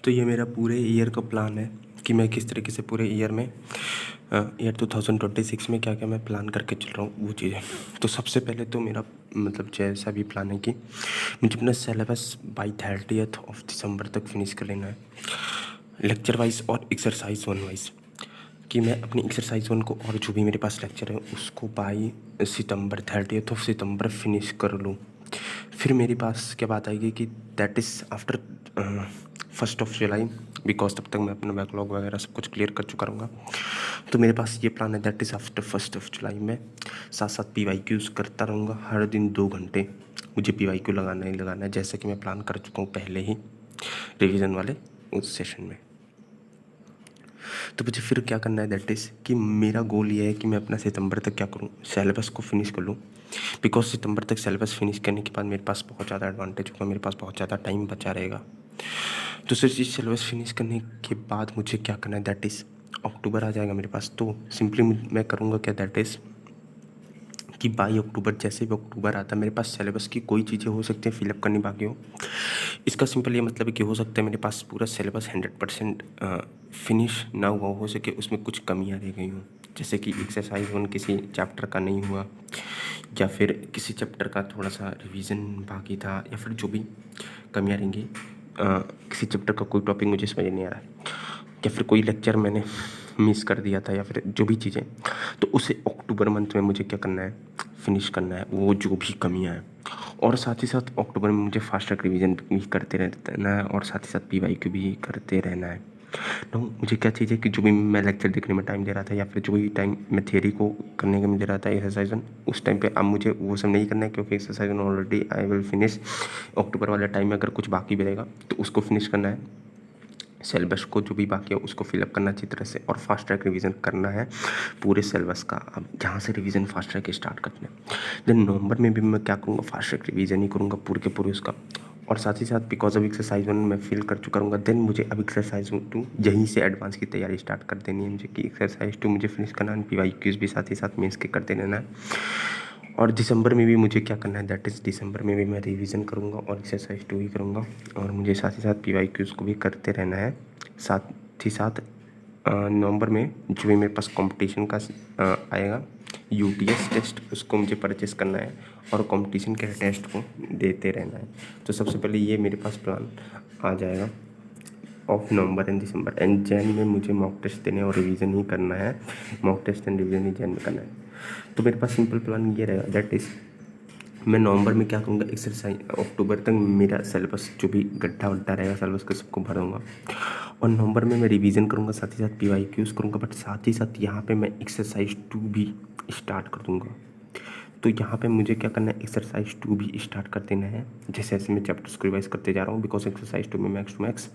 तो ये मेरा पूरे ईयर का प्लान है कि मैं किस तरीके से पूरे ईयर में ईयर 2026 में क्या क्या मैं प्लान करके चल रहा हूँ वो चीज़ें। तो सबसे पहले तो मेरा मतलब जैसा भी प्लान है कि मुझे अपना syllabus by 30th of December तक फिनिश कर लेना है, लेक्चर वाइज और एक्सरसाइज वन वाइज। कि मैं अपनी एक्सरसाइज वन को और जो भी मेरे पास लेक्चर है उसको by September 30th of September finish कर लूँ। फिर मेरे पास क्या बात आएगी कि that is after 1st of July, because तब तक मैं अपना बैकलॉग वगैरह सब कुछ क्लियर कर चुका रहूँगा। तो मेरे पास ये प्लान है that is after 1st of July में साथ साथ PYQs करता रहूँगा। हर दिन 2 घंटे मुझे PYQ लगाना ही लगाना है, जैसे कि मैं प्लान कर चुका हूँ पहले ही रिवीजन वाले उस सेशन में। तो मुझे फिर क्या करना है दैट इज़ कि मेरा गोल ये है कि मैं अपना सितंबर तक क्या करूँ, सिलेबस को फिनिश कर लूँ। बिकॉज सितंबर तक सिलेबस फिनिश करने के बाद मेरे पास बहुत ज़्यादा एडवांटेज होगा, मेरे पास बहुत ज़्यादा टाइम बचा रहेगा। दूसरी चीज़, सिलेबस फिनिश करने के बाद मुझे क्या करना है दैट इज़ अक्टूबर आ जाएगा मेरे पास। तो सिंपली मैं करूँगा क्या दैट इज़ कि बाई अक्टूबर, जैसे भी अक्टूबर आता है मेरे पास सिलेबस की कोई चीज़ें हो सकती हैं फिलअप करनी बाकी हो। इसका सिंपल ये मतलब है कि हो सकता है मेरे पास पूरा सिलेबस 100% फिनिश ना हुआ हो सके, उसमें कुछ कमियां रह गई हों, जैसे कि एक्सरसाइज 1 किसी चैप्टर का नहीं हुआ, या फिर किसी चैप्टर का थोड़ा सा रिवीजन बाकी था, या फिर जो भी कमियां रहेंगी, किसी चैप्टर का कोई टॉपिक मुझे समझ नहीं आ रहा है, या फिर कोई लेक्चर मैंने मिस कर दिया था, या फिर जो भी चीज़ें, तो उसे अक्टूबर मंथ में मुझे क्या करना है, फिनिश करना है वो जो भी कमियां हैं। और साथ ही साथ अक्टूबर में मुझे फास्ट ट्रैक रिवीजन भी करते रहना है, और साथ ही साथ PYQ भी करते रहना है। तो मुझे क्या चीज़ है कि जो भी मैं लेक्चर देखने में टाइम दे रहा था, या फिर जो भी टाइम मैं थियरी को करने के में दे रहा था एक्सरसाइज वन, उस टाइम पे अब मुझे वो सब नहीं करना है, क्योंकि exercise one already I will finish. अक्टूबर वाले टाइम में अगर कुछ बाकी भी रहेगा तो उसको फिनिश करना है, सिलेबस को जो भी बाकी है उसको फिलअप करना अच्छी तरह से, और फास्ट ट्रैक रिवीजन करना है पूरे सिलेबस का। अब जहाँ से रिवीजन फास्ट ट्रैक स्टार्ट करना है, देन नवंबर में भी मैं क्या करूँगा, फास्ट ट्रैक रिवीजन ही करूँगा पूरे के पूरे उसका। और साथ ही साथ बिकॉज अब एक्सरसाइज वन मैं फील कर चुका रहूँगा, देन मुझे अब एक्सरसाइज 2 यहीं से एडवांस की तैयारी स्टार्ट कर देनी है मुझे, कि एक्सरसाइज 2 मुझे फिनिश करना है, PYQs भी साथ ही साथ मेंस के करते रहना है। और दिसंबर में भी मुझे क्या करना है दैट इज़ दिसंबर में भी मैं रिवीजन करूँगा और एक्सरसाइज 2 ही करूँगा, और मुझे साथ ही साथ PYQs को भी करते रहना है। साथ ही साथ नवंबर में जो भी मेरे पास कंपटीशन का आएगा UTS टेस्ट, उसको मुझे परचेस करना है और कंपटीशन के टेस्ट को देते रहना है। तो सबसे पहले ये मेरे पास प्लान आ जाएगा of November and December. And Jain में मुझे मॉक टेस्ट देने और रिवीजन ही करना है, मॉक टेस्ट एंड रिवीजन ही जैन में करना है। तो मेरे पास सिंपल प्लान ये रहेगा दैट इज़ मैं नवंबर में क्या करूँगा, एक्सरसाइज अक्टूबर तक मेरा सिलेबस जो भी गड्ढा वड्ढा रहेगा सिलेबस का सबको भरूँगा, और नवंबर में मैं रिवीजन करूँगा, साथ ही साथ PYQs करूँगा, बट साथ ही साथ यहाँ पे मैं एक्सरसाइज 2 भी स्टार्ट कर दूँगा। तो यहाँ पे मुझे क्या करना है, एक्सरसाइज 2 भी स्टार्ट कर देना है जैसे जैसे मैं चैप्टर्स को रिवाइज करते जा रहा हूँ। बिकॉज एक्सरसाइज 2 में मैक्स टू मैक्स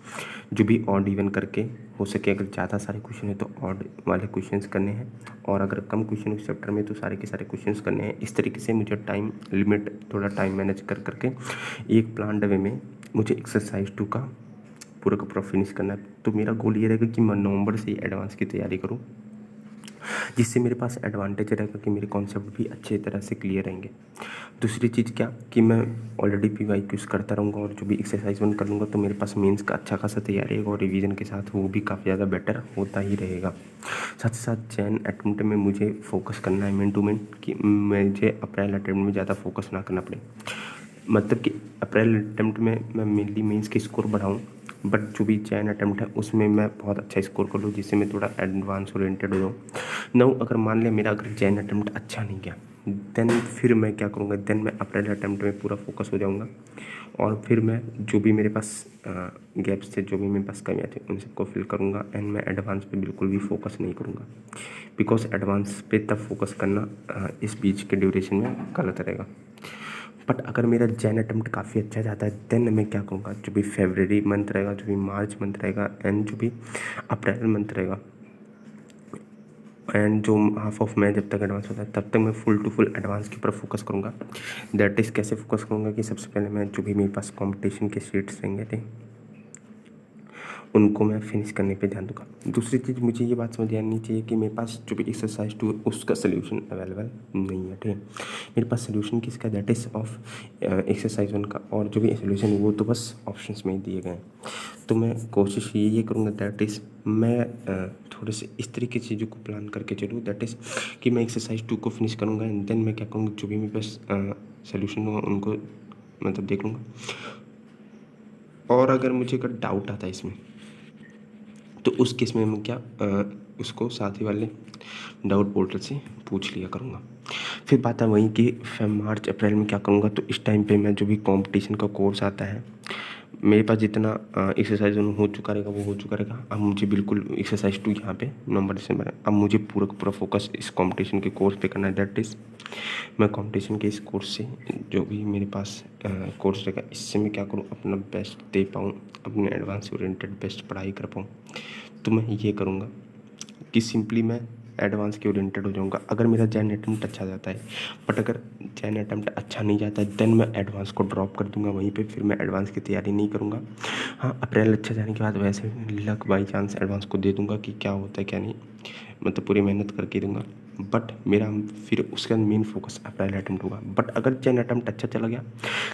जो भी ऑड इवन करके हो सके, अगर ज़्यादा सारे क्वेश्चन है तो ऑड वाले क्वेश्चंस करने हैं, और अगर कम क्वेश्चन उस चैप्टर में तो सारे के सारे क्वेश्चंस करने हैं। इस तरीके से मुझे टाइम लिमिट, थोड़ा टाइम मैनेज कर करके एक प्लान वे में मुझे एक्सरसाइज 2 का पूरा का पूरा फिनिश करना है। तो मेरा गोल ये रहेगा कि मैं नवंबर से ही एडवांस की तैयारी करूँ, जिससे मेरे पास एडवांटेज रहेगा कि मेरे कॉन्सेप्ट भी अच्छे तरह से क्लियर रहेंगे। दूसरी चीज़ क्या कि मैं ऑलरेडी PYQs करता रहूँगा, और जो भी एक्सरसाइज 1 कर लूँगा तो मेरे पास मेंस का अच्छा खासा तैयारी रहेगा, और रिवीजन के साथ वो भी काफ़ी ज़्यादा बेटर होता ही रहेगा। साथ ही साथ जैन अटेम्प्ट में मुझे फोकस करना है मेन टू मेन, कि मुझे अप्रैल अटेम्प्ट में ज़्यादा फोकस ना करना पड़े। मतलब कि अप्रैल अटेम्प्ट में मैं मेनली मेंस की स्कोर बढ़ाऊँ, बट जो भी चैन अटेम्प्ट है उसमें मैं बहुत अच्छा स्कोर कर लूँ, जिससे मैं थोड़ा एडवांस ओरिएंटेड हो जाऊँ। नाउ अगर मान लिया मेरा अगर चैन अटेम्प्ट अच्छा नहीं गया, देन फिर मैं क्या करूँगा, देन मैं अप्रैल अटेम्प्ट में पूरा फोकस हो जाऊँगा, और फिर मैं जो भी मेरे पास गैप्स थे, जो भी मेरे पास कमियाँ थी, उन सबको फिल करूँगा। एंड मैं एडवांस पे बिल्कुल भी फोकस नहीं करूँगा, बिकॉज एडवांस पे तब फोकस करना इस बीच के ड्यूरेशन में गलत रहेगा। बट अगर मेरा जैन अटेम्प्ट काफ़ी अच्छा जाता है, देन मैं क्या करूँगा, जो भी फरवरी मंथ रहेगा, जो भी मार्च मंथ रहेगा, एंड जो भी अप्रैल मंथ रहेगा, एंड जो हाफ ऑफ मई जब तक एडवांस होता है, तब तक मैं फुल टू फुल एडवांस के ऊपर फोकस करूँगा। दैट इज़ कैसे फोकस करूँगा कि सबसे पहले मैं जो भी मेरे पास कंपटीशन के शीट्स रहेंगे थे उनको मैं फिनिश करने पे ध्यान दूँगा। दूसरी चीज़ मुझे ये बात समझ आनी चाहिए कि मेरे पास जो भी एक्सरसाइज 2 उसका सॉल्यूशन अवेलेबल नहीं है, ठीक है। मेरे पास सॉल्यूशन किसका, दैट इज़ ऑफ एक्सरसाइज 1 का, और जो भी सॉल्यूशन है वो तो बस ऑप्शंस में ही दिए गए हैं। तो मैं कोशिश ये करूँगा दैट इज़ मैं थोड़े से इस तरीके से चीज़ों को प्लान करके चलूँ, दैट इज़ कि मैं एक्सरसाइज 2 को फिनिश करूँगा एंड देन मैं क्या करूँगा, जो भी मेरे पास सॉल्यूशन होगा उनको मतलब देख लूँगा। और अगर मुझे डाउट आता है इसमें, तो उस केस में मैं क्या उसको साथ ही वाले डाउट पोर्टल से पूछ लिया करूँगा। फिर बात है वहीं कि मार्च अप्रैल में क्या करूँगा, तो इस टाइम पे मैं जो भी कंपटीशन का कोर्स आता है, मेरे पास जितना एक्सरसाइज हो चुका रहेगा वो हो चुका रहेगा। अब मुझे बिल्कुल एक्सरसाइज 2 यहाँ पे नवंबर दिसंबर है, अब मुझे पूरा का पूरा फोकस इस कंपटीशन के कोर्स पे करना है। दैट इज़ मैं कंपटीशन के इस कोर्स से जो भी मेरे पास कोर्स रहेगा, इससे मैं क्या करूँ, अपना बेस्ट दे पाऊँ, अपने एडवांस ओरिएंटेड बेस्ट पढ़ाई कर पाऊँ। तो मैं ये करूँगा कि सिंपली मैं एडवांस के ओरिएंटेड हो जाऊँगा अगर मेरा जैन अटेम्प्ट अच्छा जाता है। बट अगर जैन अटेम्प्ट अच्छा नहीं जाता है देन मैं एडवांस को ड्रॉप कर दूँगा वहीं पे, फिर मैं एडवांस की तैयारी नहीं करूँगा। हाँ, अप्रैल अच्छा जाने के बाद वैसे लक बाई चांस एडवांस को दे दूँगा कि क्या होता है क्या नहीं, मतलब पूरी मेहनत करके दूँगा। बट मेरा फिर उसके बाद मेन फोकस अप्रैल अटेम्प्ट होगा। बट अगर जैन अटेम्प्ट अच्छा चला गया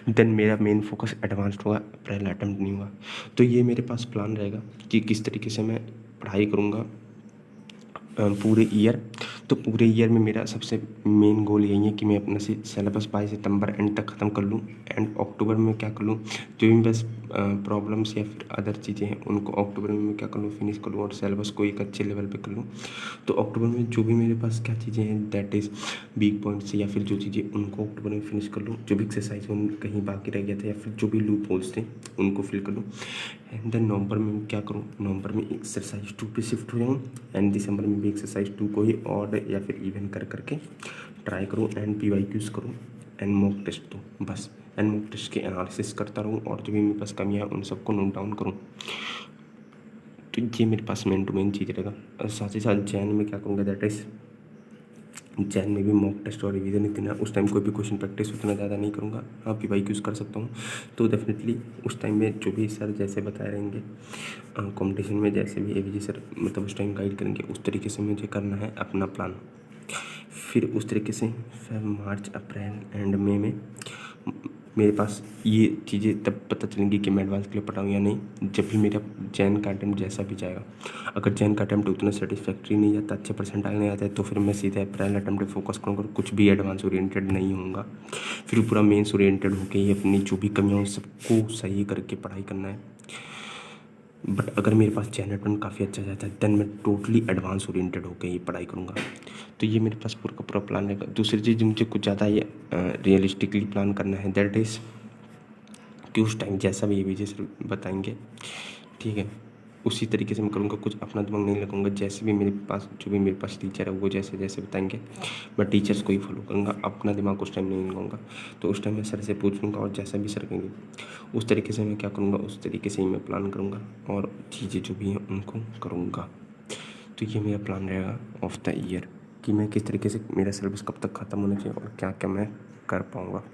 देन मेरा मेन फोकस एडवांस्ड होगा, अप्रैल अटेम्प्ट नहीं होगा। तो ये मेरे पास प्लान रहेगा कि किस तरीके से मैं पढ़ाई करूँगा पूरे ईयर। तो पूरे ईयर में मेरा सबसे मेन गोल यही है कि मैं अपना सिलेबस बाई सितंबर एंड तक ख़त्म कर लूँ एंड अक्टूबर में क्या कर लूँ, जो भी बस प्रॉब्लम्स या फिर अदर चीज़ें हैं उनको अक्टूबर में मैं क्या कर लूँ, फिनिश कर लूँ और सिलेबस को एक अच्छे लेवल पे कर लूँ। तो अक्टूबर में जो भी मेरे पास क्या चीज़ें हैं दैट इज़ वीक पॉइंट्स या फिर जो चीज़ें उनको अक्टूबर में फिनिश कर लूँ, जो भी एक्सरसाइज उन कहीं बाकी रह गया था या फिर जो भी लूप होल्स थे उनको फिल कर लूँ। एंड देन नवंबर में क्या करूँ, नवंबर में एक्सरसाइज 2 पे शिफ्ट हो जाऊँ एंड दिसंबर में भी एक्सरसाइज 2 को ही ऑड या फिर इवन कर करके ट्राई करूँ एंड PYQs करूँ एंड मॉक टेस्ट दूँ बस। एंड मॉक टेस्ट के एनालिसिस करता रहूँ और जो भी मेरे पास कमियाँ उन सबको नोट डाउन करूँ। तो ये मेरे पास मेन टू मेन चीज़ रहेगा। और साथ ही साथ जैन में क्या करूँगा, दैट इज़ जैन में भी मॉक टेस्ट और रिवीजन इतना उस टाइम कोई भी क्वेश्चन प्रैक्टिस उतना ज़्यादा नहीं करूँगा। हाँ, PYQs कर सकता हूँ। तो डेफिनेटली उस टाइम में जो भी सर जैसे बताए रहेंगे कंपटीशन में, जैसे भी AVG सर मतलब उस टाइम गाइड करेंगे उस तरीके से मुझे करना है अपना प्लान। फिर उस तरीके से मार्च अप्रैल एंड मई में मेरे पास ये चीज़ें तब पता चलेंगी कि मैं एडवांस के लिए पढ़ाऊँ या नहीं, जब भी मेरा जैन का अटेम्प्ट जैसा भी जाएगा। अगर जैन का अटेम्प्ट उतना सेटिस्फैक्ट्री नहीं जाता, अच्छे परसेंटाइल नहीं आता है, तो फिर मैं सीधे अप्रैल अटेम्प्ट पे फोकस करूँगा और कुछ भी एडवांस ओरिएंटेड नहीं होऊंगा। फिर पूरा मेंस ओरिएंटेड होकर ही अपनी जो भी कमियाँ उन सबको सही करके पढ़ाई करना है। बट अगर मेरे पास जैन अटेम्प्ट काफ़ी अच्छा जाता है देन मैं टोटली एडवांस ओरिएंटेड होकर ही पढ़ाई करूँगा। तो ये मेरे पास पूरा का पूरा प्लान रहेगा। दूसरी चीज़ मुझे कुछ ज़्यादा ये रियलिस्टिकली प्लान करना है, दैट इज़ कि उस टाइम जैसा भी AVG सर बताएंगे, ठीक है, उसी तरीके से मैं करूँगा। कुछ अपना दिमाग नहीं लगाऊंगा, जैसे भी मेरे पास जो भी मेरे पास टीचर है वो जैसे जैसे बताएंगे मैं टीचर्स को ही फॉलो करूँगा, अपना दिमाग उस टाइम नहीं लगाऊंगा। तो उस टाइम मैं सर से पूछ लूँगा और जैसा भी सर कहेंगे उस तरीके से मैं क्या करूँगा, उस तरीके से ही मैं प्लान करूँगा और चीज़ें जो भी हैं उनको करूँगा। तो ये मेरा प्लान रहेगा ऑफ द ईयर कि मैं किस तरीके से मेरा सिलेबस कब तक ख़त्म होना चाहिए और क्या क्या मैं कर पाऊँगा।